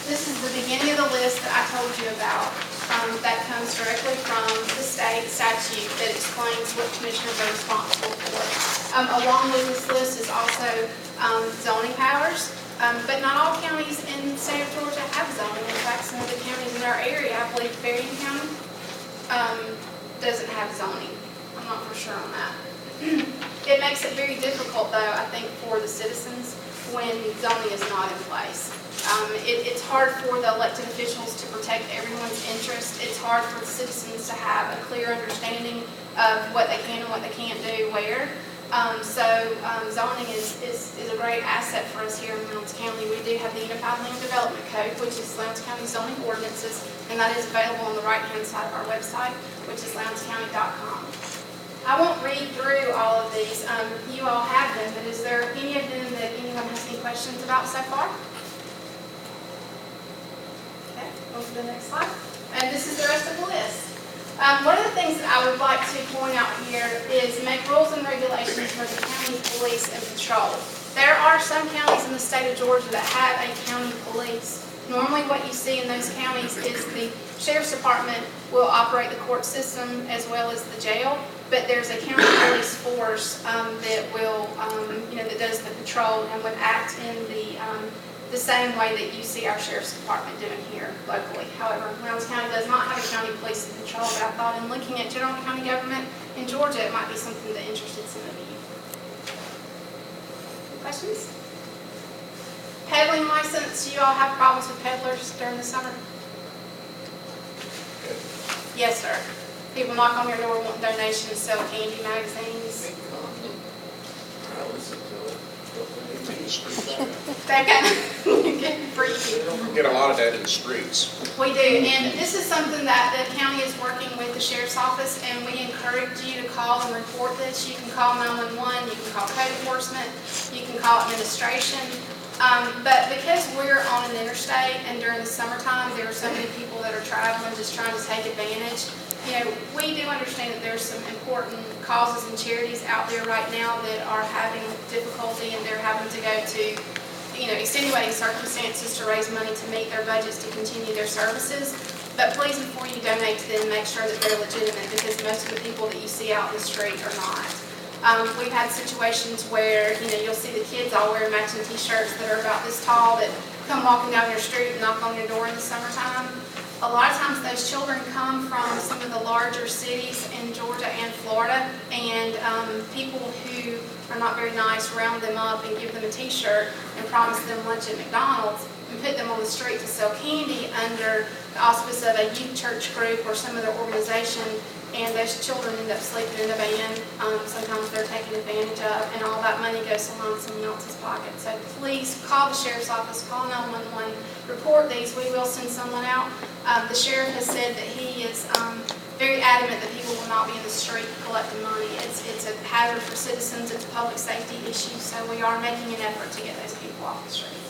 This is the beginning of the list that I told you about. That comes directly from the state statute that explains what commissioners are responsible for. Along with this list is also zoning powers, but not all counties in the state of Georgia have zoning. In fact, some of the counties in our area, I believe Berrien County, doesn't have zoning. I'm not for sure on that. It makes it very difficult, though, I think, for the citizens when zoning is not in place. It's hard for the elected officials to protect everyone's interest. It's hard for the citizens to have a clear understanding of what they can and what they can't do where. Zoning is a great asset for us here in Lowndes County. We do have the Unified Land Development Code, which is Lowndes County zoning ordinances, and that is available on the right-hand side of our website, which is lounscounty.com. I won't read through all of these. You all have them, but is there any of them that anyone has any questions about so far? Okay, go to the next slide. And this is the rest of the list. One of the things that I would like to point out here is make rules and regulations for the county police and patrol. There are some counties in the state of Georgia that have a county police. Normally what you see in those counties is the sheriff's department will operate the court system as well as the jail, but there's a county police force that will, that does the patrol and would act in the same way that you see our sheriff's department doing here locally. However, Lowndes County does not have a county police and patrol, but I thought in looking at general county government in Georgia, it might be something that interested some of you. Questions? Peddling license, do you all have problems with peddlers during the summer? Yes, sir. People knock on your door wanting donations, sell candy, magazines. That kind of freaky. We get a lot of that in the streets. We do, and this is something that the county is working with the sheriff's office, and we encourage you to call and report this. You can call 911, you can call code enforcement, you can call administration. But because we're on an interstate and during the summertime there are so many people that are traveling just trying to take advantage, we do understand that there's some important causes and charities out there right now that are having difficulty and they're having to go to extenuating circumstances to raise money to meet their budgets to continue their services. But please, before you donate to them, make sure that they're legitimate, because most of the people that you see out in the street are not. We've had situations where you'll see the kids all wearing matching t-shirts that are about this tall that come walking down your street and knock on your door in the summertime. A lot of times those children come from some of the larger cities in Georgia and Florida, and people who are not very nice round them up and give them a t-shirt and promise them lunch at McDonald's and put them on the street to sell candy under the auspice of a youth church group or some other organization, and those children end up sleeping in the van. Sometimes they're taken advantage of, and all that money goes to line someone else's pocket. So please call the sheriff's office, call 911, report these. We will send someone out. The sheriff has said that he is very adamant that people will not be in the street collecting money. It's a hazard for citizens. It's a public safety issue, so we are making an effort to get those people off the street.